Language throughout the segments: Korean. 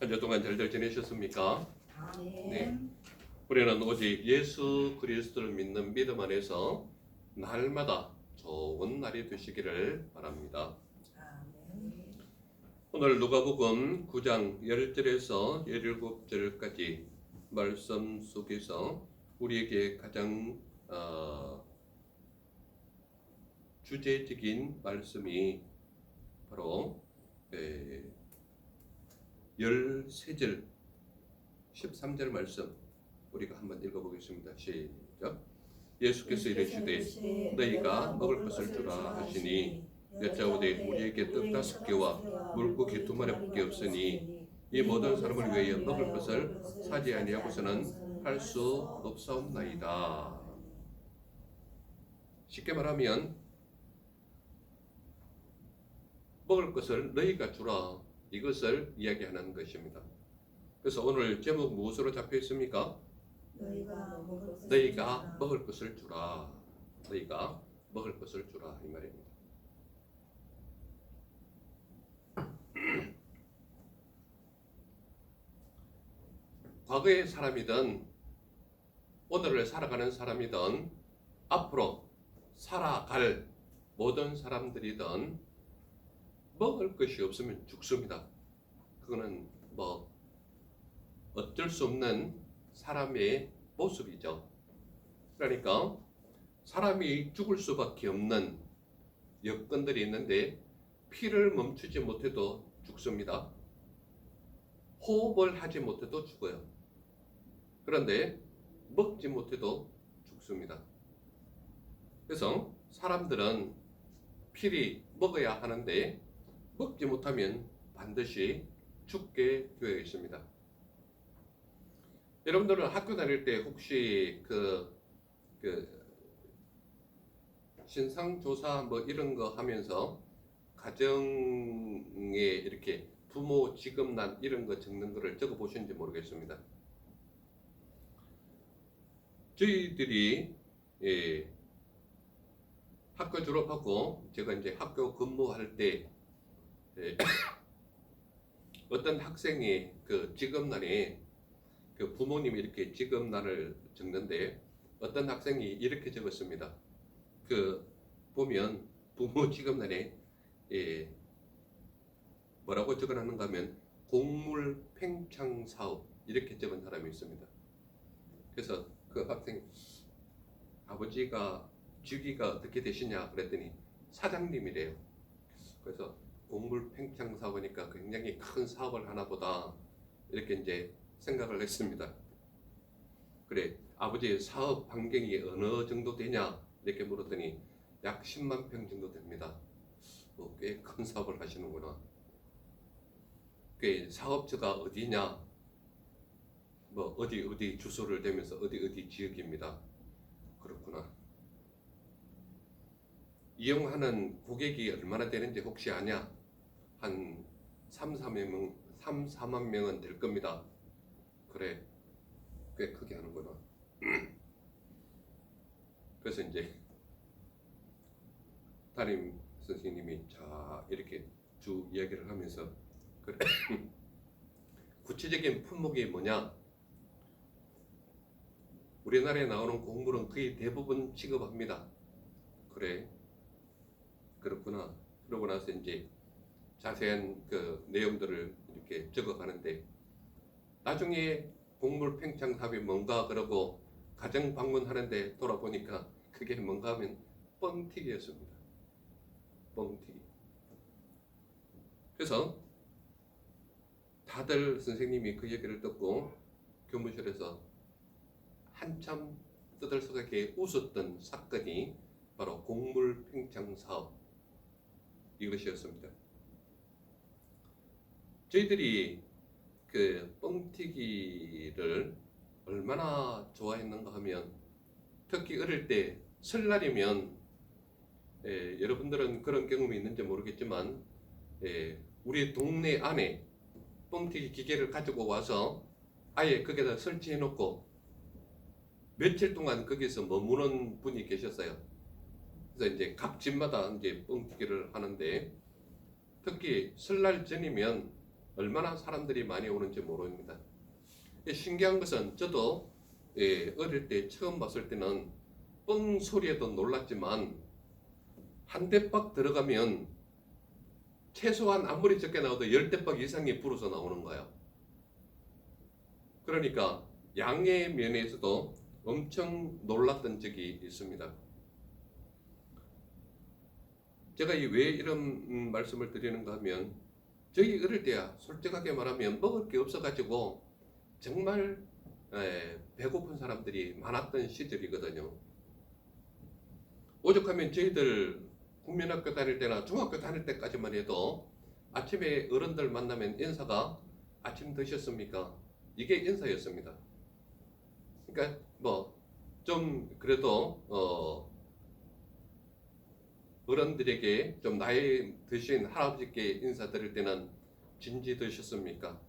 한 주 동안 잘들 지내셨습니까? 아멘. 네. 우리는 오직 예수 그리스도를 믿는 믿음 안에서 날마다 좋은 날이 되시기를 바랍니다. 아멘. 오늘 누가복음 9장 10절에서 17절까지 말씀 속에서 우리에게 가장 주제적인 말씀이 바로 13절 13절 말씀 우리가 한번 읽어보겠습니다. 시작. 예수께서 이르시되 너희가 먹을 것을 주라 하시니 여짜오되 우리에게 떡 5개와 물고기 2마리밖에 없으니 이 모든 사람을 위하여 먹을 것을 사지 아니하고서는 할 수 없사옵나이다. 쉽게 말하면 먹을 것을 너희가 주라, 이것을 이야기하는 것입니다. 그래서 오늘 제목 무엇으로 잡혀 있습니까? 너희가 먹을 것을 주라. 너희가 먹을 것을 주라, 이 말입니다. 과거의 사람이든 오늘을 살아가는 사람이든 앞으로 살아갈 모든 사람들이든 먹을 것이 없으면 죽습니다. 그거는 뭐 어쩔 수 없는 사람의 모습이죠. 그러니까 사람이 죽을 수밖에 없는 여건들이 있는데 피를 멈추지 못해도 죽습니다. 호흡을 하지 못해도 죽어요. 그런데 먹지 못해도 죽습니다. 그래서 사람들은 필히 먹어야 하는데 먹지 못하면 반드시 죽게 되어 있습니다. 여러분들은 학교 다닐 때 혹시 그 신상조사 뭐 이런 거 하면서 가정에 이렇게 부모 직업난 이런 거 적는 거를 적어 보셨는지 모르겠습니다. 저희들이 학교 졸업하고 제가 이제 학교 근무할 때 어떤 학생이 그 직업란에 그 부모님이 이렇게 직업란을 적는데 어떤 학생이 이렇게 적었습니다. 그 보면 부모 직업란에 뭐라고 적어놨는가 하면 곡물 팽창 사업 이렇게 적은 사람이 있습니다. 그래서 그 학생이 아버지가 직위가 어떻게 되시냐 그랬더니 사장님이래요. 그래서 곡물 팽창 사업이니까 굉장히 큰 사업을 하나 보다 이렇게 이제 생각을 했습니다. 그래, 아버지 사업 반경이 어느 정도 되냐 이렇게 물었더니 약 10만 평 정도 됩니다. 꽤 큰 사업을 하시는구나. 그 사업처가 어디냐? 뭐 어디 주소를 대면서 어디 지역입니다. 그렇구나. 이용하는 고객이 얼마나 되는지 혹시 아냐? 한 4만 명은 될 겁니다. 그래, 꽤 크게 하는구나. 그래서 이제 담임 선생님이 자 이렇게 쭉 이야기를 하면서 그래 구체적인 품목이 뭐냐? 우리나라에 나오는 곡물은 거의 대부분 취급합니다. 그래, 그렇구나. 그러고 나서 이제 자세한 그 내용들을 이렇게 적어가는데 나중에 곡물 팽창 사업이 뭔가 그러고 가정 방문하는데 돌아보니까 그게 뭔가 하면 뻥튀기였습니다. 뻥튀기. 그래서 다들 선생님이 그 얘기를 듣고 교무실에서 한참 떠들썩하게 웃었던 사건이 바로 곡물 팽창 사업 이것이었습니다. 저희들이 그 뻥튀기를 얼마나 좋아했는가 하면 특히 어릴 때 설날이면 여러분들은 그런 경험이 있는지 모르겠지만 우리 동네 안에 뻥튀기 기계를 가지고 와서 아예 거기다 설치해 놓고 며칠 동안 거기서 머무는 분이 계셨어요. 그래서 이제 각 집마다 이제 뻥튀기를 하는데 특히 설날 전이면 얼마나 사람들이 많이 오는지 모릅니다. 신기한 것은 저도 어릴 때 처음 봤을 때는 뻥 소리에도 놀랐지만 한 대박 들어가면 최소한 아무리 적게 나와도 10대박 이상이 불어서 나오는 거예요. 그러니까 양의 면에서도 엄청 놀랐던 적이 있습니다. 제가 왜 이런 말씀을 드리는가 하면 저희 어릴 때야 솔직하게 말하면 먹을 게 없어가지고 정말 배고픈 사람들이 많았던 시절이거든요. 오죽하면 저희들 국민학교 다닐 때나 중학교 다닐 때까지만 해도 아침에 어른들 만나면 인사가 아침 드셨습니까? 이게 인사였습니다. 그러니까 뭐 좀 그래도 어른들에게 좀 나이 드신 할아버지께 인사드릴 때는 진지 드셨습니까?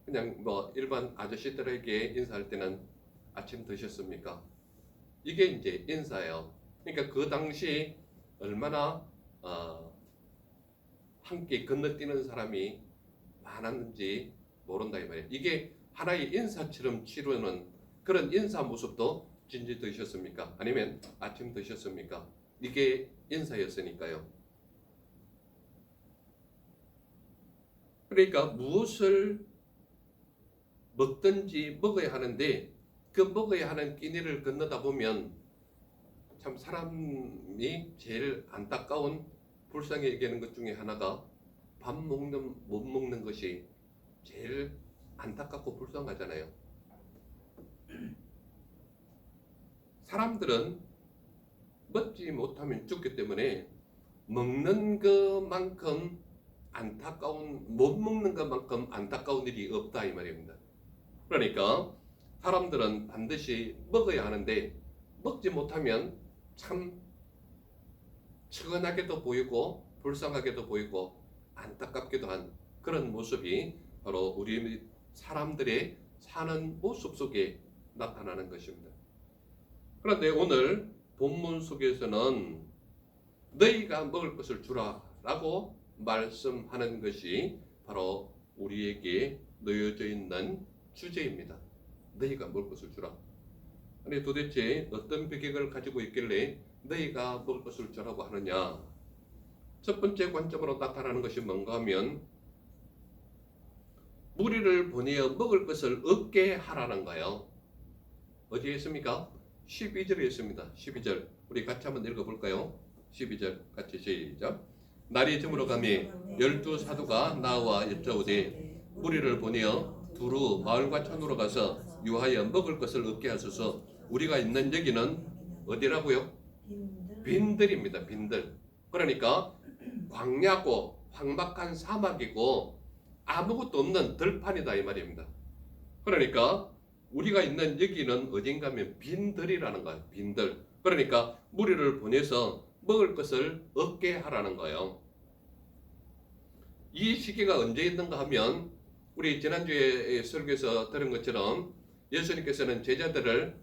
그냥 뭐 일반 아저씨들에게 인사할 때는 아침 드셨습니까? 이게 이제 인사예요. 그러니까 그 당시 얼마나 함께 건너뛰는 사람이 많았는지 모른다 이 말이에요. 이게 하나의 인사처럼 치르는 그런 인사 모습도 진지 드셨습니까? 아니면 아침 드셨습니까? 이게 인사였으니까요. 그러니까 무엇을 먹든지 먹어야 하는데 그 먹어야 하는 끼니를 건너다 보면 참 사람이 제일 안타까운 불쌍히 여기는 것 중에 하나가 밥 먹는 못 먹는 것이 제일 안타깝고 불쌍하잖아요. 사람들은 먹지 못하면 죽기 때문에 먹는 것만큼 못 먹는 것만큼 안타까운 일이 없다 이 말입니다. 그러니까 사람들은 반드시 먹어야 하는데 먹지 못하면 참 측은하게도 보이고 불쌍하게도 보이고 안타깝기도 한 그런 모습이 바로 우리 사람들의 사는 모습 속에 나타나는 것입니다. 그런데 오늘 본문 속에서는 너희가 먹을 것을 주라 라고 말씀하는 것이 바로 우리에게 놓여져 있는 주제입니다. 너희가 먹을 것을 주라. 아니 도대체 어떤 배경을 가지고 있길래 너희가 먹을 것을 주라고 하느냐. 첫 번째 관점으로 나타나는 것이 뭔가 하면 무리를 보내어 먹을 것을 얻게 하라는 거예요. 어디에 있습니까? 12절에 있습니다. 12절 우리 같이 한번 읽어볼까요? 12절 같이 시작. 날이 저물어 가매 12사도가 나와 여짜오되 무리를 보내어 두루 마을과 촌으로 가서 유하여 먹을 것을 얻게 하소서. 우리가 있는 여기는 어디라고요? 빈들입니다. 빈들. 그러니까 광야고 황박한 사막이고 아무것도 없는 들판이다 이 말입니다. 그러니까 우리가 있는 여기는 어딘가 하면 빈들이라는 거예요. 빈들. 그러니까 무리를 보내서 먹을 것을 얻게 하라는 거예요. 이 시기가 언제 있는가 하면 우리 지난주에 설교에서 들은 것처럼 예수님께서는 제자들을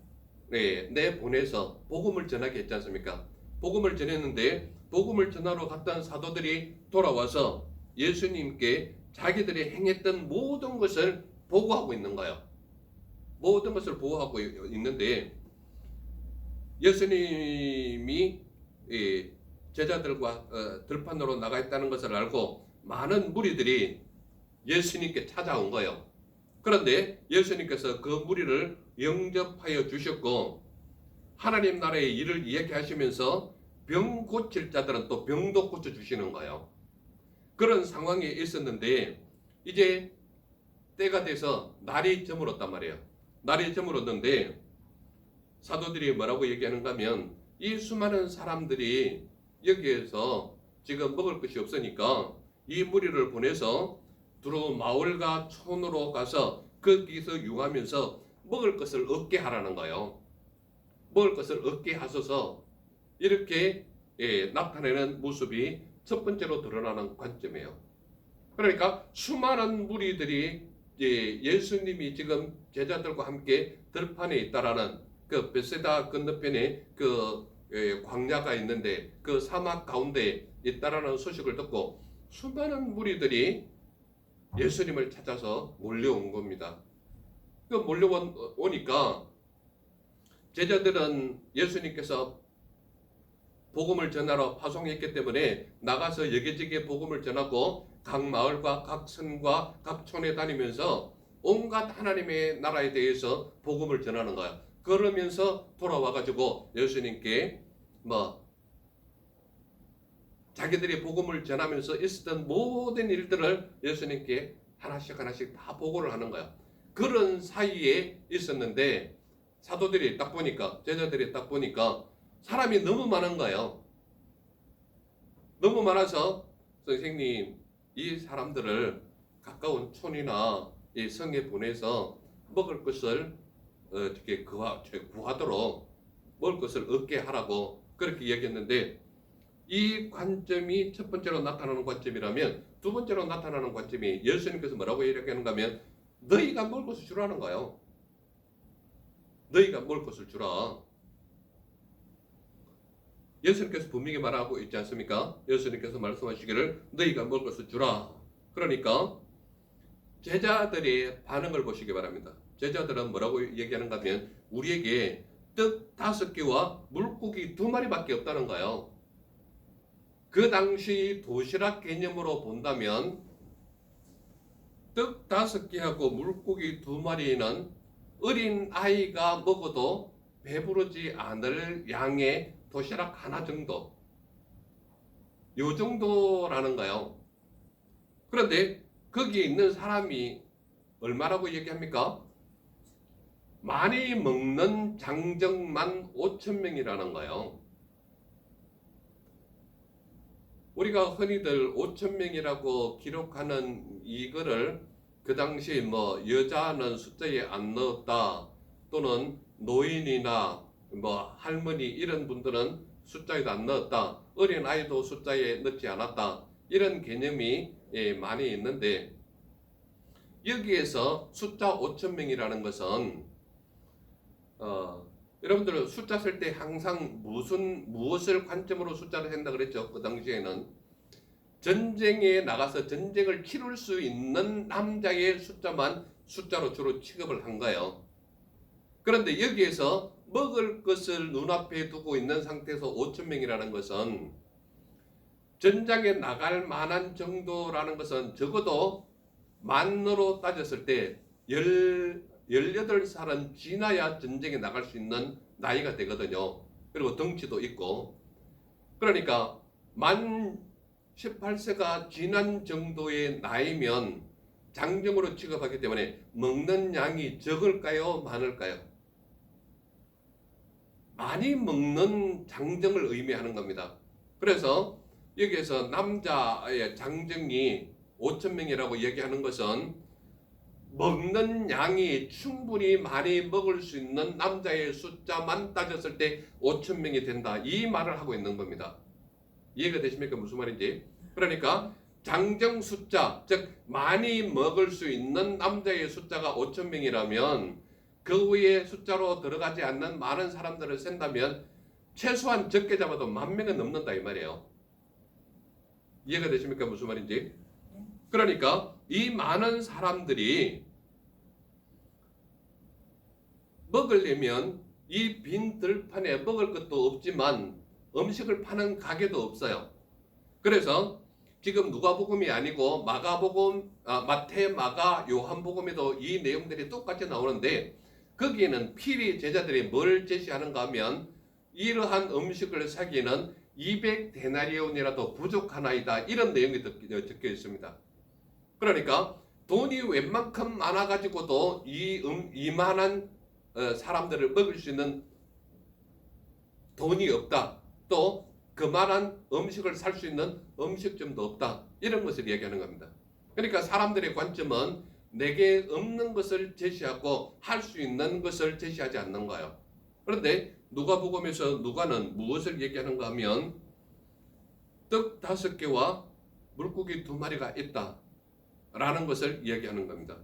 내보내서 복음을 전하게 했지 않습니까? 복음을 전했는데 복음을 전하러 갔던 사도들이 돌아와서 예수님께 자기들이 행했던 모든 것을 보고하고 있는 거예요. 모든 것을 보고하고 있는데 예수님이 제자들과 들판으로 나가 있다는 것을 알고 많은 무리들이 예수님께 찾아온 거예요. 그런데 예수님께서 그 무리를 영접하여 주셨고 하나님 나라의 일을 이야기하시면서 병 고칠 자들은 또 병도 고쳐주시는 거예요. 그런 상황에 있었는데 이제 때가 돼서 날이 저물었단 말이에요. 날이 저물었는데 사도들이 뭐라고 얘기하는가 하면 이 수많은 사람들이 여기에서 지금 먹을 것이 없으니까 이 무리를 보내서 두루 마을과 촌으로 가서 거기서 유하면서 먹을 것을 얻게 하라는 거예요. 먹을 것을 얻게 하소서. 이렇게 나타내는 모습이 첫 번째로 드러나는 관점이에요. 그러니까 수많은 무리들이 예수님이 지금 제자들과 함께 들판에 있다라는 그 베세다 건너편에 그 광야가 있는데 그 사막 가운데 있다라는 소식을 듣고 수많은 무리들이 예수님을 찾아서 몰려온 겁니다. 그 몰려오니까 제자들은 예수님께서 복음을 전하러 파송했기 때문에 나가서 여기저기에 복음을 전하고 각 마을과 각 선과 각 촌에 다니면서 온갖 하나님의 나라에 대해서 복음을 전하는 거야. 그러면서 돌아와가지고 예수님께 자기들이 복음을 전하면서 있었던 모든 일들을 예수님께 하나씩 다 보고를 하는 거야. 그런 사이에 있었는데 사도들이 딱 보니까, 제자들이 딱 보니까 사람이 너무 많은 거예요. 너무 많아서 선생님, 이 사람들을 가까운 촌이나 이 성에 보내서 먹을 것을 어떻게 구하도록 먹을 것을 얻게 하라고 그렇게 얘기했는데, 이 관점이 첫 번째로 나타나는 관점이라면, 두 번째로 나타나는 관점이 예수님께서 뭐라고 얘기하는가 하면 너희가 먹을 것을 주라는 거예요. 너희가 먹을 것을 주라. 예수님께서 분명히 말하고 있지 않습니까? 예수님께서 말씀하시기를 너희가 먹을 것을 주라. 그러니까 제자들의 반응을 보시기 바랍니다. 제자들은 뭐라고 얘기하는가 하면 우리에게 떡 5개와 물고기 2마리밖에 없다는 거예요. 그 당시 도시락 개념으로 본다면 떡 5개하고 물고기 2마리는 어린 아이가 먹어도 배부르지 않을 양의 도시락 하나 정도, 요 정도라는 거예요. 그런데 거기에 있는 사람이 얼마라고 얘기합니까? 많이 먹는 장정만 5,000명이라는 거예요. 우리가 흔히들 5,000명이라고 기록하는 이거를 그 당시 여자는 숫자에 안 넣었다, 또는 노인이나 할머니 이런 분들은 숫자에도 안 넣었다, 어린 아이도 숫자에 넣지 않았다, 이런 개념이 많이 있는데, 여기에서 숫자 5,000명이라는 것은 여러분들 숫자 쓸 때 항상 무엇을 관점으로 숫자를 한다 그랬죠? 그 당시에는 전쟁에 나가서 전쟁을 치룰 수 있는 남자의 숫자만 숫자로 주로 취급을 한 거예요. 그런데 여기에서 먹을 것을 눈앞에 두고 있는 상태에서 5,000명이라는 것은 전장에 나갈 만한 정도라는 것은 적어도 만으로 따졌을 때 18살은 지나야 전쟁에 나갈 수 있는 나이가 되거든요. 그리고 덩치도 있고. 그러니까 만 18세가 지난 정도의 나이면 장정으로 취급하기 때문에 먹는 양이 적을까요? 많을까요? 많이 먹는 장정을 의미하는 겁니다. 그래서 여기에서 남자의 장정이 5,000명이라고 얘기하는 것은 먹는 양이 충분히 많이 먹을 수 있는 남자의 숫자만 따졌을 때 5,000명이 된다, 이 말을 하고 있는 겁니다. 이해가 되십니까? 무슨 말인지. 그러니까 장정 숫자, 즉 많이 먹을 수 있는 남자의 숫자가 5,000명이라면 그 위에 숫자로 들어가지 않는 많은 사람들을 센다면 최소한 적게 잡아도 10,000명은 넘는다 이 말이에요. 이해가 되십니까? 무슨 말인지. 그러니까 이 많은 사람들이 먹으려면 이 빈 들판에 먹을 것도 없지만 음식을 파는 가게도 없어요. 그래서 지금 누가복음이 아니고 마가복음, 마태, 마가, 요한복음에도 이 내용들이 똑같이 나오는데, 거기에는 필히 제자들이 뭘 제시하는가 하면 이러한 음식을 사기에는 200데나리온이라도 부족하나이다, 이런 내용이 적혀 있습니다. 그러니까 돈이 웬만큼 많아가지고도 이만한 사람들을 먹을 수 있는 돈이 없다, 또 그만한 음식을 살 수 있는 음식점도 없다, 이런 것을 얘기하는 겁니다. 그러니까 사람들의 관점은 내게 없는 것을 제시하고 할 수 있는 것을 제시하지 않는 거예요. 그런데 누가복음에서 누가는 무엇을 얘기하는가 하면 떡 5개와 물고기 2마리가 있다 라는 것을 이야기하는 겁니다.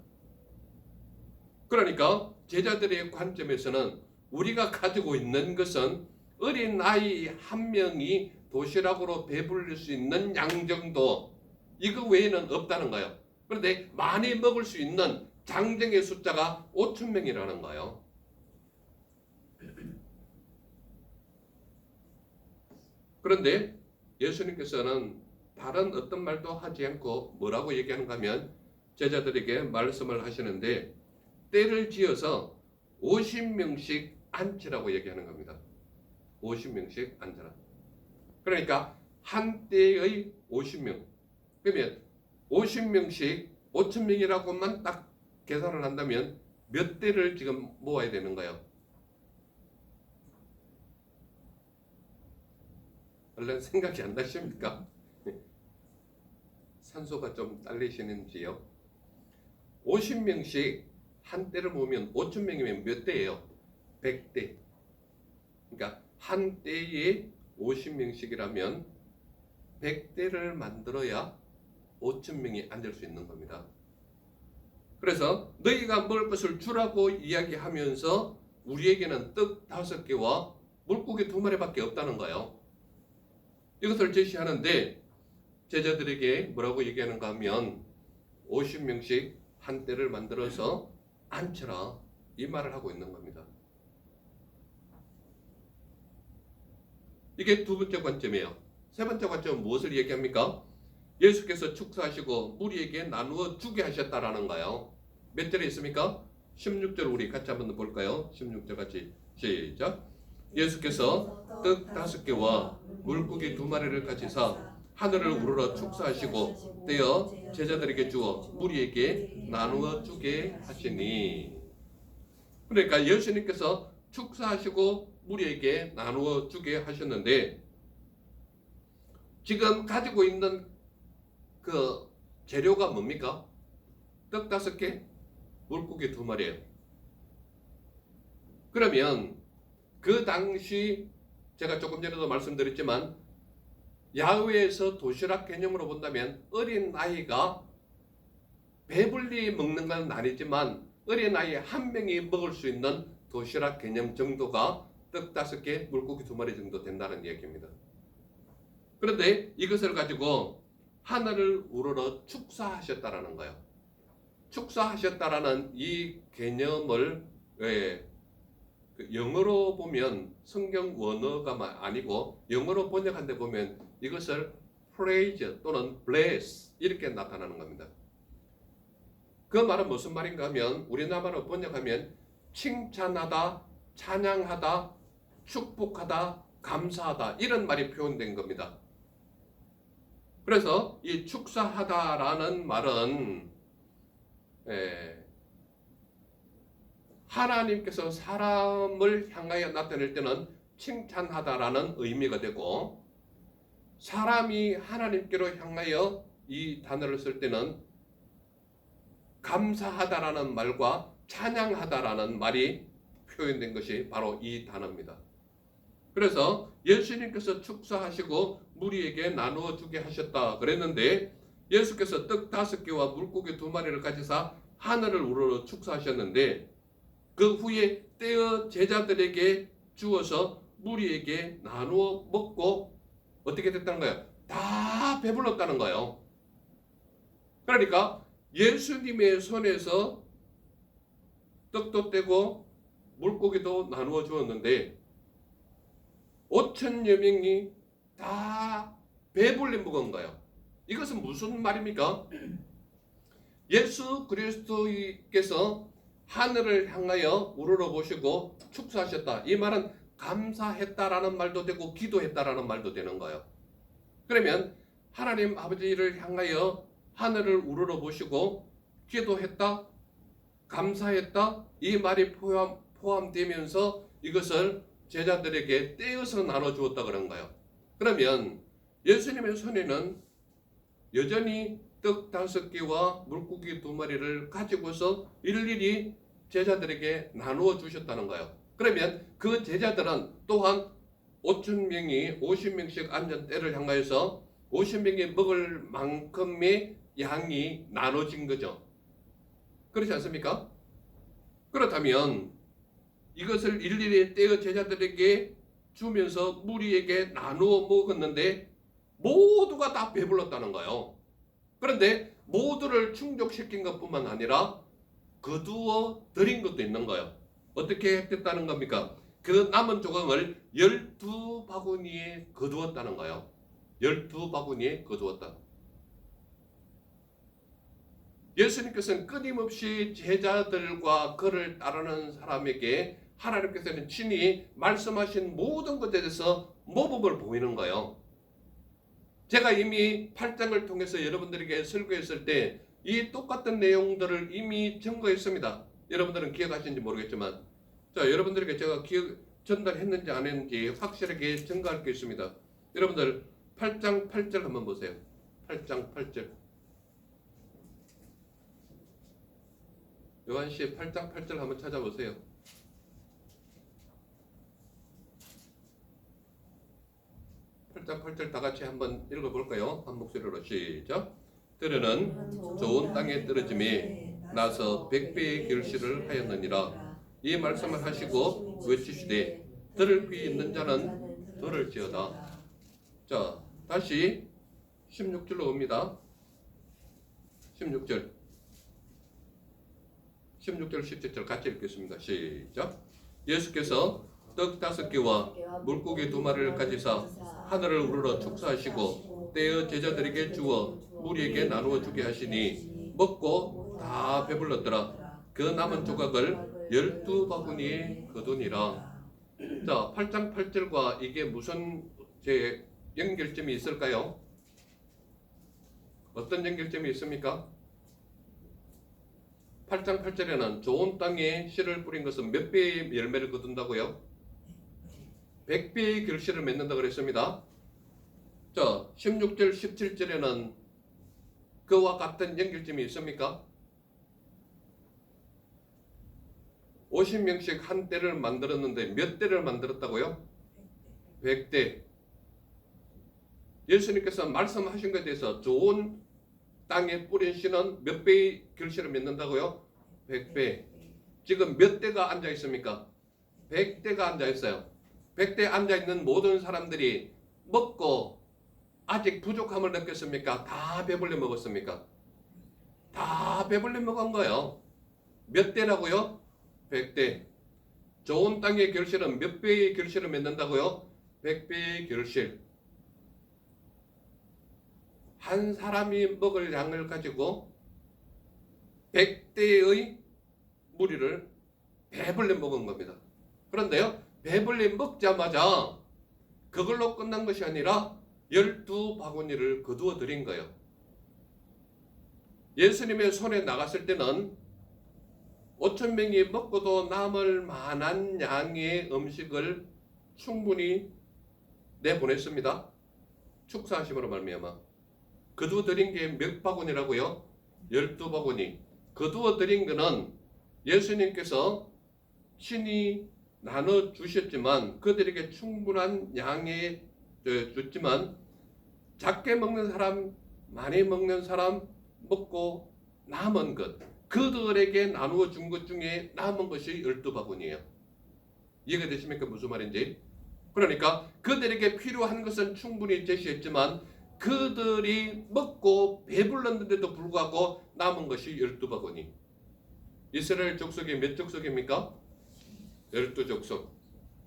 그러니까 제자들의 관점에서는 우리가 가지고 있는 것은 어린 아이 1명이 도시락으로 배불릴 수 있는 양 정도, 이거 외에는 없다는 거예요. 그런데 많이 먹을 수 있는 장정의 숫자가 5,000명이라는 거예요. 그런데 예수님께서는 다른 어떤 말도 하지 않고 뭐라고 얘기하는가 하면 제자들에게 말씀을 하시는데 때를 지어서 50명씩 앉으라고 얘기하는 겁니다. 50명씩 앉아라. 그러니까 한 때의 50명. 그러면 50명씩 5,000명이라고만 딱 계산을 한다면 몇 대를 지금 모아야 되는가요? 얼른 생각이 안 나십니까? 산소가 좀 딸리시는지요? 50명씩 한 대를 모으면 5,000명이면 몇 대예요? 100대. 그러니까 한 대에 50명씩이라면 100대를 만들어야 5,000명이 앉을 수 있는 겁니다. 그래서 너희가 먹을 것을 주라고 이야기하면서 우리에게는 떡 5개와 물고기 2마리밖에 없다는 거예요. 이것을 제시하는데 제자들에게 뭐라고 얘기하는가 하면 50명씩 한 대를 만들어서 앉혀라 이 말을 하고 있는 겁니다. 이게 두 번째 관점이에요. 세 번째 관점은 무엇을 얘기합니까? 예수께서 축사하시고 무리에게 나누어 주게 하셨다라는 거예요. 몇 절에 있습니까? 16절 우리 같이 한번 볼까요? 16절 같이 시작. 예수께서 떡 5개와 물고기 2마리를 가지사 하늘을 우러러 축사하시고 떼어 제자들에게 주어 무리에게 나누어 주게 하시니. 그러니까 예수님께서 축사하시고 무리에게 나누어 주게 하셨는데 지금 가지고 있는 그 재료가 뭡니까? 떡 5개, 물고기 2마리예요. 그러면 그 당시 제가 조금 전에도 말씀드렸지만 야외에서 도시락 개념으로 본다면 어린 아이가 배불리 먹는 건 아니지만 어린 아이 한 명이 먹을 수 있는 도시락 개념 정도가 떡 5개, 물고기 2마리 정도 된다는 얘기입니다. 그런데 이것을 가지고 하늘을 우러러 축사하셨다라는 거예요. 축사하셨다라는 이 개념을 영어로 보면 성경 원어가 아니고 영어로 번역한 데 보면 이것을 praise 또는 bless 이렇게 나타나는 겁니다. 그 말은 무슨 말인가 하면 우리나라로 번역하면 칭찬하다, 찬양하다, 축복하다, 감사하다 이런 말이 표현된 겁니다. 그래서 이 축사하다라는 말은 하나님께서 사람을 향하여 나타낼 때는 칭찬하다라는 의미가 되고 사람이 하나님께로 향하여 이 단어를 쓸 때는 감사하다라는 말과 찬양하다라는 말이 표현된 것이 바로 이 단어입니다. 그래서 예수님께서 축사하시고 무리에게 나누어 주게 하셨다 그랬는데 예수께서 떡 5개와 물고기 2마리를 가지사 하늘을 우러러 축사하셨는데 그 후에 떼어 제자들에게 주어서 무리에게 나누어 먹고 어떻게 됐다는 거예요? 다 배불렀다는 거예요. 그러니까 예수님의 손에서 떡도 떼고 물고기도 나누어 주었는데 5,000여 명이 다 배불리 먹은 거예요. 이것은 무슨 말입니까? 예수 그리스도께서 하늘을 향하여 우러러 보시고 축사하셨다. 이 말은 감사했다라는 말도 되고 기도했다라는 말도 되는 거예요. 그러면 하나님 아버지를 향하여 하늘을 우러러 보시고 기도했다, 감사했다 이 말이 포함되면서 이것을 제자들에게 떼어서 나눠주었다 그런 거예요. 그러면 예수님의 손에는 여전히 떡 5개와 물고기 2마리를 가지고서 일일이 제자들에게 나누어 주셨다는 거예요. 그러면 그 제자들은 또한 5,000명이 50명씩 앉은 때를 향하여서 50명이 먹을 만큼의 양이 나눠진 거죠. 그렇지 않습니까? 그렇다면 이것을 일일이 떼어 제자들에게 주면서 무리에게 나누어 먹었는데 모두가 다 배불렀다는 거예요. 그런데 모두를 충족시킨 것뿐만 아니라 거두어 드린 것도 있는 거예요. 어떻게 했다는 겁니까? 그 남은 조각을 12바구니에 거두었다는 거예요. 12바구니에 거두었다. 예수님께서는 끊임없이 제자들과 그를 따르는 사람에게 하나님께서는 친히 말씀하신 모든 것에 대해서 모범을 보이는 거예요. 제가 이미 8장을 통해서 여러분들에게 설교했을 때 이 똑같은 내용들을 이미 증거했습니다. 여러분들은 기억하시는지 모르겠지만, 자, 여러분들에게 제가 전달했는지 안 했는지 확실하게 증거할 게 있습니다. 여러분들 8장 8절 한번 보세요. 8장 8절. 요한시 8장 8절 한번 찾아보세요. 장 8절 다 같이 한번 읽어볼까요? 한 목소리로 시작. 들으는 좋은 땅에 떨어짐에 나서 100배의 결실을 하였느니라. 이 말씀을 하시고 외치시되 들을 귀 있는 자는 들을지어다. 자, 다시 16절로 옵니다. 16절 17절 같이 읽겠습니다. 시작. 예수께서 떡 5개와 물고기 2마리를 가지사 하늘을 우러러 축사하시고 떼어 제자들에게 주어 무리에게 나누어 주게 하시니 먹고 다 배불렀더라. 그 남은 조각을 12바구니에 거두니라. 자, 8장 8절과 이게 무슨 연결점이 있을까요? 어떤 연결점이 있습니까? 8장 8절에는 좋은 땅에 씨를 뿌린 것은 몇 배의 열매를 거둔다고요? 100배의 결실을 맺는다고 그랬습니다. 자, 16절 17절에는 그와 같은 연결점이 있습니까? 50명씩 한 대를 만들었는데 몇 대를 만들었다고요? 100대. 예수님께서 말씀하신 것에 대해서 좋은 땅에 뿌린 씨는 몇 배의 결실을 맺는다고요? 100배. 지금 몇 대가 앉아 있습니까? 100대가 앉아 있어요. 100대 앉아 있는 모든 사람들이 먹고 아직 부족함을 느꼈습니까? 다 배불리 먹었습니까? 다 배불리 먹은 거예요. 몇 대라고요? 100대. 좋은 땅의 결실은 몇 배의 결실을 맺는다고요? 100배의 결실. 한 사람이 먹을 양을 가지고 100대의 무리를 배불리 먹은 겁니다. 그런데요, 배불리 먹자마자 그걸로 끝난 것이 아니라 12바구니를 거두어 드린 거예요. 예수님의 손에 나갔을 때는 5,000명이 먹고도 남을 만한 양의 음식을 충분히 내보냈습니다. 축사하심으로 말미암아. 거두어 드린 게 몇 바구니라고요? 12바구니. 거두어 드린 것은 예수님께서 친히 나눠 주셨지만 그들에게 충분한 양에 줬지만 작게 먹는 사람, 많이 먹는 사람, 먹고 남은 것, 그들에게 나누어 준 것 중에 남은 것이 12바구니예요. 이해가 되십니까? 무슨 말인지? 그러니까 그들에게 필요한 것은 충분히 제시했지만 그들이 먹고 배불렀는데도 불구하고 남은 것이 12바구니. 이스라엘 족속이 몇 족속입니까? 12족속.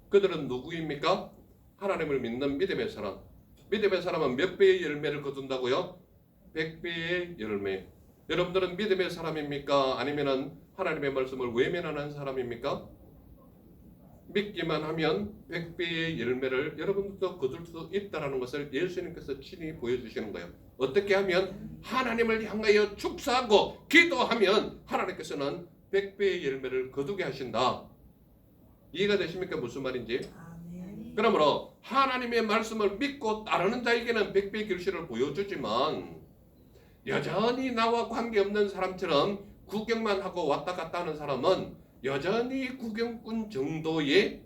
그들은 누구입니까? 하나님을 믿는 믿음의 사람. 믿음의 사람은 몇 배의 열매를 거둔다고요? 100배의 열매. 여러분들은 믿음의 사람입니까? 아니면 하나님의 말씀을 외면하는 사람입니까? 믿기만 하면 100배의 열매를 여러분들도 거둘 수 있다는 것을 예수님께서 친히 보여주시는 거예요. 어떻게 하면? 하나님을 향하여 축사하고 기도하면 하나님께서는 100배의 열매를 거두게 하신다. 이해가 되십니까? 무슨 말인지? 그러므로 하나님의 말씀을 믿고 따르는 자에게는 100배의 결실을 보여주지만 여전히 나와 관계없는 사람처럼 구경만 하고 왔다 갔다 하는 사람은 여전히 구경꾼 정도의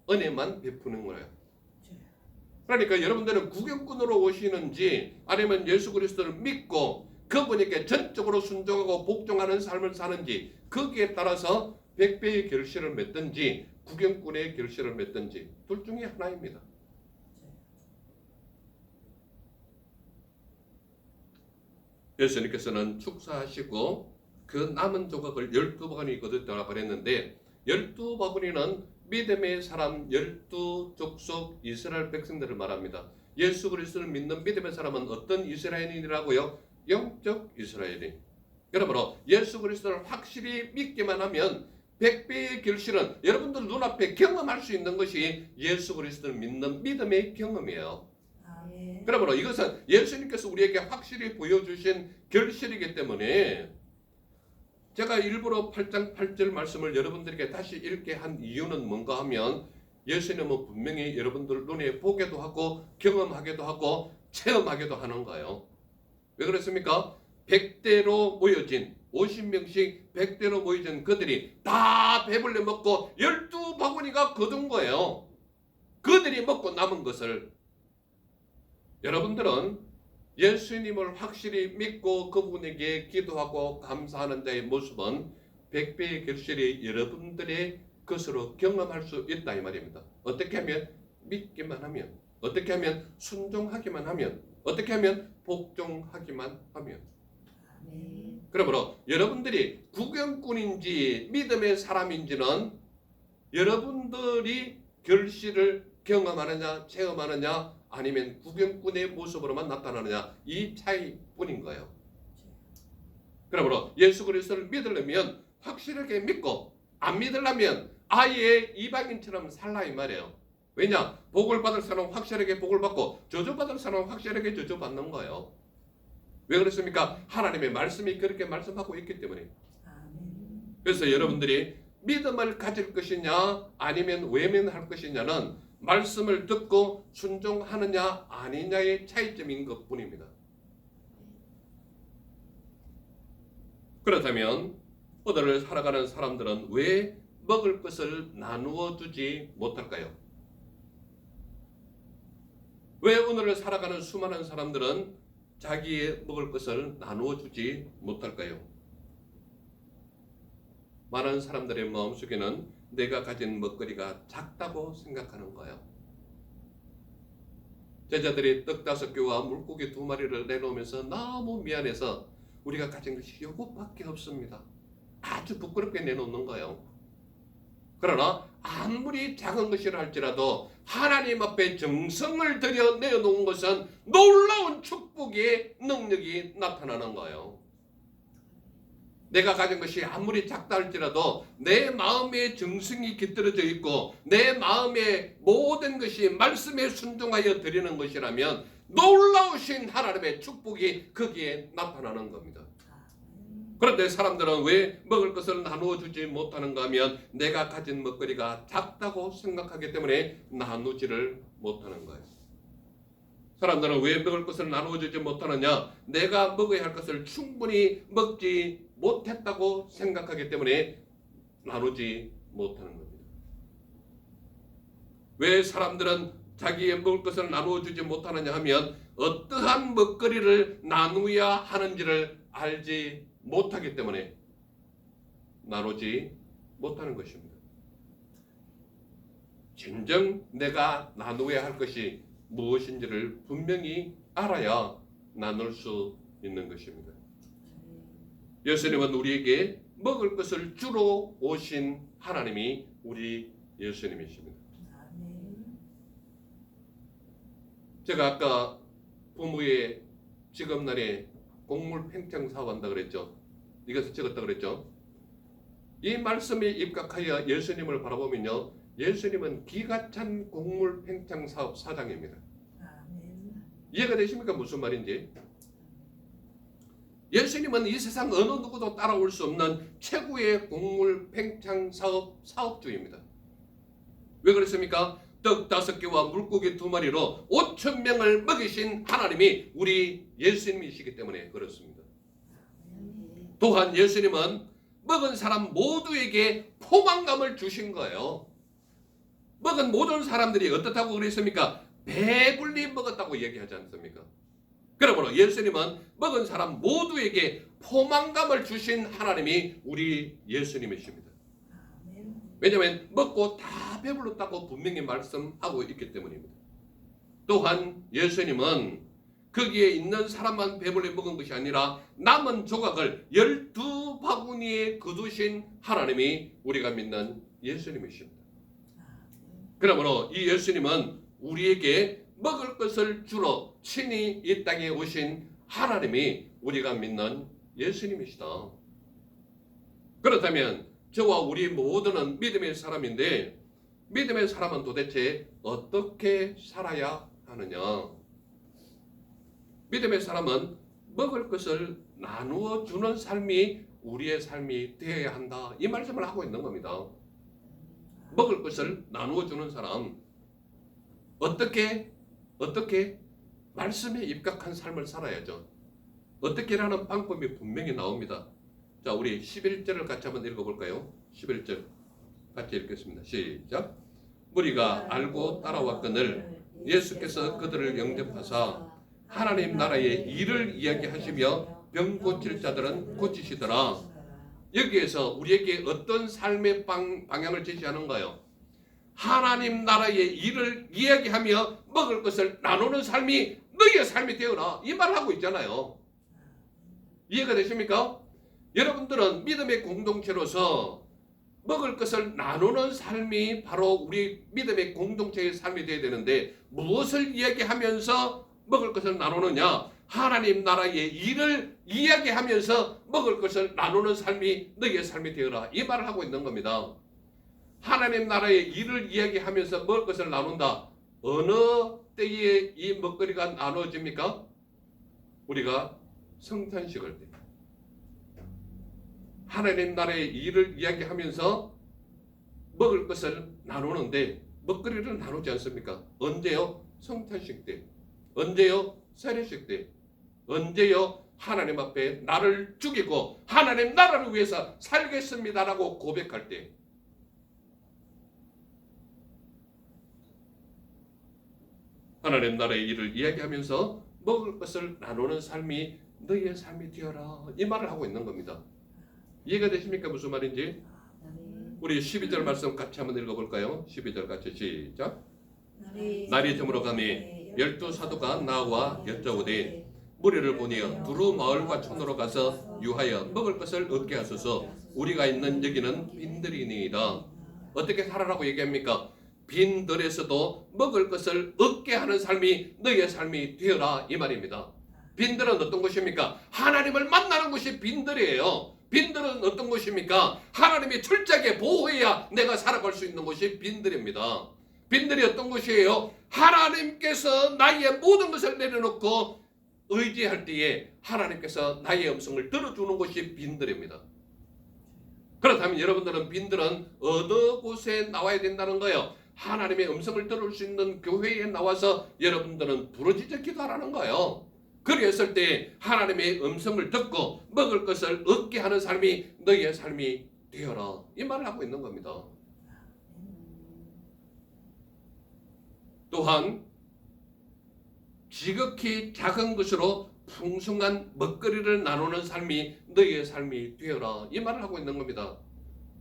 은혜만 베푸는 거예요. 그러니까 여러분들은 구경꾼으로 오시는지 아니면 예수 그리스도를 믿고 그분에게 전적으로 순종하고 복종하는 삶을 사는지 거기에 따라서 100배의 결실을 맺든지 구경꾼의 결실을 맺든지 둘 중에 하나입니다. 예수님께서는 축사하시고 그 남은 조각을 12바구니 거두었다고 그랬는데 12바구니는 믿음의 사람 12족속 이스라엘 백성들을 말합니다. 예수 그리스도를 믿는 믿음의 사람은 어떤 이스라엘인이라고요? 영적 이스라엘인. 그러므로 예수 그리스도를 확실히 믿기만 하면 100배의 결실은 여러분들 눈앞에 경험할 수 있는 것이 예수 그리스도를 믿는 믿음의 경험이에요. 아멘. 그러므로 이것은 예수님께서 우리에게 확실히 보여주신 결실이기 때문에 제가 일부러 8장 8절 말씀을 여러분들에게 다시 읽게 한 이유는 뭔가 하면 예수님은 분명히 여러분들 눈에 보게도 하고 경험하게도 하고 체험하게도 하는 거예요. 왜 그렇습니까? 100대로 모여진 50명씩 100대로 모여진 그들이 다 배불리 먹고 12바구니가 거둔 거예요. 그들이 먹고 남은 것을 여러분들은 예수님을 확실히 믿고 그분에게 기도하고 감사하는 자의 모습은 100배의 결실이 여러분들의 것으로 경험할 수 있다 이 말입니다. 어떻게 하면? 믿기만 하면, 어떻게 하면? 순종하기만 하면, 어떻게 하면? 복종하기만 하면. 아멘. 그러므로 여러분들이 구경꾼인지 믿음의 사람인지는 여러분들이 결실을 경험하느냐 체험하느냐 아니면 구경꾼의 모습으로만 나타나느냐 이 차이뿐인 거예요. 그러므로 예수 그리스도를 믿으려면 확실하게 믿고 안 믿으려면 아예 이방인처럼 살라 이 말이에요. 왜냐? 복을 받을 사람은 확실하게 복을 받고 저주받을 사람은 확실하게 저주받는 거예요. 왜 그렇습니까? 하나님의 말씀이 그렇게 말씀하고 있기 때문에. 아멘. 그래서 여러분들이 믿음을 가질 것이냐 아니면 외면할 것이냐는 말씀을 듣고 순종하느냐 아니냐의 차이점인 것뿐입니다. 그렇다면 오늘을 살아가는 사람들은 왜 먹을 것을 나누어 주지 못할까요? 왜 오늘을 살아가는 수많은 사람들은 자기의 먹을 것을 나누어 주지 못할까요? 많은 사람들의 마음속에는 내가 가진 먹거리가 작다고 생각하는 거예요. 제자들이 떡 5개와 물고기 2마리를 내놓으면서 너무 미안해서 우리가 가진 것이 이것밖에 없습니다. 아주 부끄럽게 내놓는 거예요. 그러나 아무리 작은 것이라 할지라도 하나님 앞에 정성을 들여 내어놓은 것은 놀라운 축복의 능력이 나타나는 거예요. 내가 가진 것이 아무리 작다 할지라도 내 마음에 정성이 깃들어져 있고 내 마음의 모든 것이 말씀에 순종하여 드리는 것이라면 놀라우신 하나님의 축복이 거기에 나타나는 겁니다. 그런데 사람들은 왜 먹을 것을 나누어 주지 못하는가 하면 내가 가진 먹거리가 작다고 생각하기 때문에 나누지를 못하는 거예요. 사람들은 왜 먹을 것을 나누어 주지 못하느냐? 내가 먹어야 할 것을 충분히 먹지 못했다고 생각하기 때문에 나누지 못하는 겁니다. 왜 사람들은 자기의 먹을 것을 나누어 주지 못하느냐 하면 어떠한 먹거리를 나누어야 하는지를 알지 못하기 때문에 나누지 못하는 것입니다. 진정 내가 나누어야 할 것이 무엇인지를 분명히 알아야 나눌 수 있는 것입니다. 예수님은 우리에게 먹을 것을 주러 오신 하나님이 우리 예수님이십니다. 제가 아까 부모의 직업날에 곡물 팽창 사업한다 그랬죠. 이것을 적었다 그랬죠. 이 말씀에 입각하여 예수님을 바라보면요, 예수님은 기가 찬 곡물 팽창 사업 사장입니다. 이해가 되십니까? 무슨 말인지. 예수님은 이 세상 어느 누구도 따라올 수 없는 최고의 곡물 팽창 사업주입니다. 왜 그렇습니까? 떡 5개와 물고기 2마리로 5,000명을 먹이신 하나님이 우리 예수님이시기 때문에 그렇습니다. 또한 예수님은 먹은 사람 모두에게 포만감을 주신 거예요. 먹은 모든 사람들이 어떻다고 그랬습니까? 배불리 먹었다고 얘기하지 않습니까? 그러므로 예수님은 먹은 사람 모두에게 포만감을 주신 하나님이 우리 예수님이십니다. 왜냐하면 먹고 다 배불렀다고 분명히 말씀하고 있기 때문입니다. 또한 예수님은 거기에 있는 사람만 배불리 먹은 것이 아니라 남은 조각을 12바구니에 거두신 하나님이 우리가 믿는 예수님이십니다. 그러므로 이 예수님은 우리에게 먹을 것을 주러 친히 이 땅에 오신 하나님이 우리가 믿는 예수님이시다. 그렇다면 저와 우리 모두는 믿음의 사람인데 믿음의 사람은 도대체 어떻게 살아야 하느냐? 믿음의 사람은 먹을 것을 나누어 주는 삶이 우리의 삶이 되어야 한다. 이 말씀을 하고 있는 겁니다. 먹을 것을 나누어 주는 사람, 어떻게 말씀에 입각한 삶을 살아야죠. 어떻게라는 방법이 분명히 나옵니다. 자, 우리 11절을 같이 한번 읽어볼까요? 11절 같이 읽겠습니다. 시작. 무리가 알고 따라왔거늘 예수께서 그들을 영접하사 하나님 나라의 일을 이야기하시며 병 고칠 자들은 고치시더라. 여기에서 우리에게 어떤 삶의 방향을 제시하는가요? 하나님 나라의 일을 이야기하며 먹을 것을 나누는 삶이 너희의 삶이 되어라. 이 말을 하고 있잖아요. 이해가 되십니까? 여러분들은 믿음의 공동체로서 먹을 것을 나누는 삶이 바로 우리 믿음의 공동체의 삶이 되어야 되는데 무엇을 이야기하면서 먹을 것을 나누느냐? 하나님 나라의 일을 이야기하면서 먹을 것을 나누는 삶이 너희의 삶이 되어라. 이 말을 하고 있는 겁니다. 하나님 나라의 일을 이야기하면서 먹을 것을 나눈다. 어느 때에 이 먹거리가 나눠집니까? 우리가 성탄식을 때. 하나님 나라의 일을 이야기하면서 먹을 것을 나누는데 먹거리를 나누지 않습니까? 언제요? 성탄식 때. 언제요? 세례식 때. 언제요? 하나님 앞에 나를 죽이고 하나님 나라를 위해서 살겠습니다라고 고백할 때. 하나님 나라의 일을 이야기하면서 먹을 것을 나누는 삶이 너희의 삶이 되어라. 이 말을 하고 있는 겁니다. 이해가 되십니까? 무슨 말인지? 우리 12절 말씀 같이 한번 읽어볼까요? 12절 같이 시작. 날이 저물어 가매 12 사도가 나와 여짜오되 무리를 보내어 두루 마을과 촌으로 가서 유하여 먹을 것을 얻게 하소서. 우리가 있는 여기는 빈들이니이다. 어떻게 살아라고 얘기합니까? 빈들에서도 먹을 것을 얻게 하는 삶이 너희의 삶이 되어라. 이 말입니다. 빈들은 어떤 곳입니까? 하나님을 만나는 곳이 빈들이에요. 빈들은 어떤 곳입니까? 하나님이 철저하게 보호해야 내가 살아갈 수 있는 곳이 빈들입니다. 빈들이 어떤 곳이에요? 하나님께서 나의 모든 것을 내려놓고 의지할 때에 하나님께서 나의 음성을 들어주는 곳이 빈들입니다. 그렇다면 여러분들은 빈들은 어느 곳에 나와야 된다는 거예요? 하나님의 음성을 들을 수 있는 교회에 나와서 여러분들은 부르짖어 기도하라는 거예요. 그랬을 때 하나님의 음성을 듣고 먹을 것을 얻게 하는 삶이 너희의 삶이 되어라. 이 말을 하고 있는 겁니다. 또한 지극히 작은 것으로 풍성한 먹거리를 나누는 삶이 너희의 삶이 되어라. 이 말을 하고 있는 겁니다.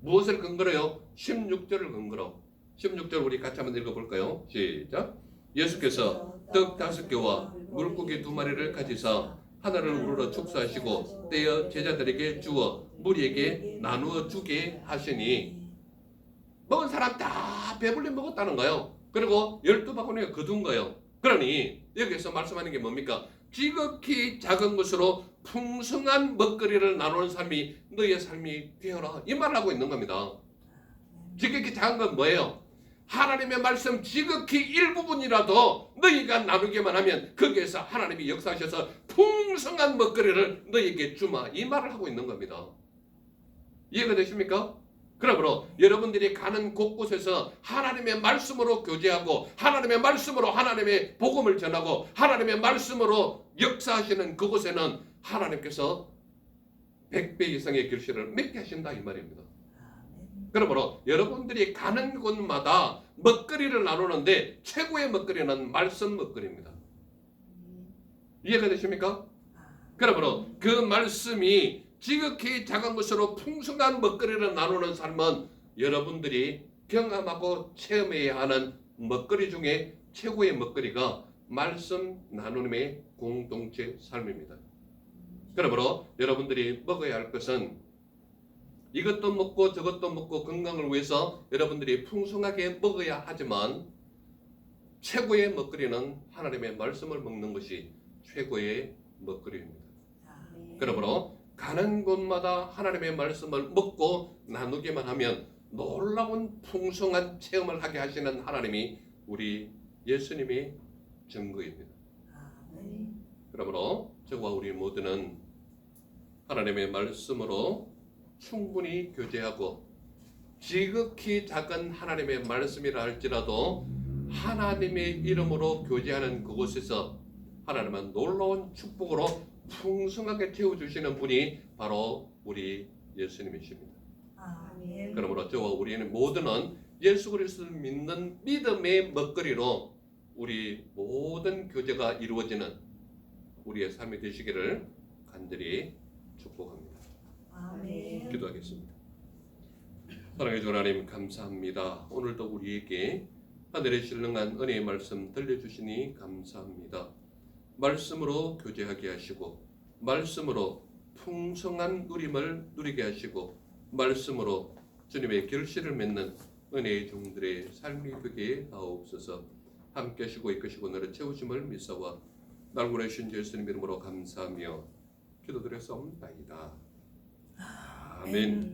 무엇을 근거로요? 16절을 근거로. 16절 우리 같이 한번 읽어볼까요? 시작. 예수께서 떡 5개와 물고기 2마리를 가지사 하나를 우러러 축사하시고 떼어 제자들에게 주어 무리에게 나누어 주게 하시니 먹은 사람 다 배불리 먹었다는 거예요. 그리고 12바구니가 거둔 거예요. 그러니 여기서 말씀하는 게 뭡니까? 지극히 작은 것으로 풍성한 먹거리를 나누는 삶이 너희의 삶이 되어라. 이 말을 하고 있는 겁니다. 지극히 작은 건 뭐예요? 하나님의 말씀 지극히 일부분이라도 너희가 나누기만 하면 거기에서 하나님이 역사하셔서 풍성한 먹거리를 너희에게 주마. 이 말을 하고 있는 겁니다. 이해가 되십니까? 그러므로 여러분들이 가는 곳곳에서 하나님의 말씀으로 교제하고 하나님의 말씀으로 하나님의 복음을 전하고 하나님의 말씀으로 역사하시는 그곳에는 하나님께서 100배 이상의 결실을 맺게 하신다. 이 말입니다. 그러므로 여러분들이 가는 곳마다 먹거리를 나누는데 최고의 먹거리는 말씀 먹거리입니다. 이해가 되십니까? 그러므로 그 말씀이 지극히 작은 것으로 풍성한 먹거리를 나누는 삶은 여러분들이 경험하고 체험해야 하는 먹거리 중에 최고의 먹거리가 말씀 나눔의 공동체 삶입니다. 그러므로 여러분들이 먹어야 할 것은 이것도 먹고 저것도 먹고 건강을 위해서 여러분들이 풍성하게 먹어야 하지만 최고의 먹거리는 하나님의 말씀을 먹는 것이 최고의 먹거리입니다. 아멘. 그러므로 가는 곳마다 하나님의 말씀을 먹고 나누기만 하면 놀라운 풍성한 체험을 하게 하시는 하나님이 우리 예수님이 증거입니다. 아멘. 그러므로 저와 우리 모두는 하나님의 말씀으로 충분히 교제하고 지극히 작은 하나님의 말씀이라 할지라도 하나님의 이름으로 교제하는 그곳에서 하나님은 놀라운 축복으로 풍성하게 채워주시는 분이 바로 우리 예수님이십니다. 아멘. 그러므로 저와 우리는 모두는 예수 그리스도를 믿는 믿음의 먹거리로 우리 모든 교제가 이루어지는 우리의 삶이 되시기를 간절히 축복합니다. 아멘. 기도하겠습니다. 사랑해 주 하나님 감사합니다. 오늘도 우리에게 하늘의 신령한 은혜의 말씀 들려주시니 감사합니다. 말씀으로 교제하게 하시고 말씀으로 풍성한 누림을 누리게 하시고 말씀으로 주님의 결실을 맺는 은혜의 종들의 삶이 되게 하옵소서. 함께 하시고 이끄시고 너를 채우심을 믿사와 날 보내신 예수님 이름으로 감사하며 기도드렸사옵나이다. 아멘.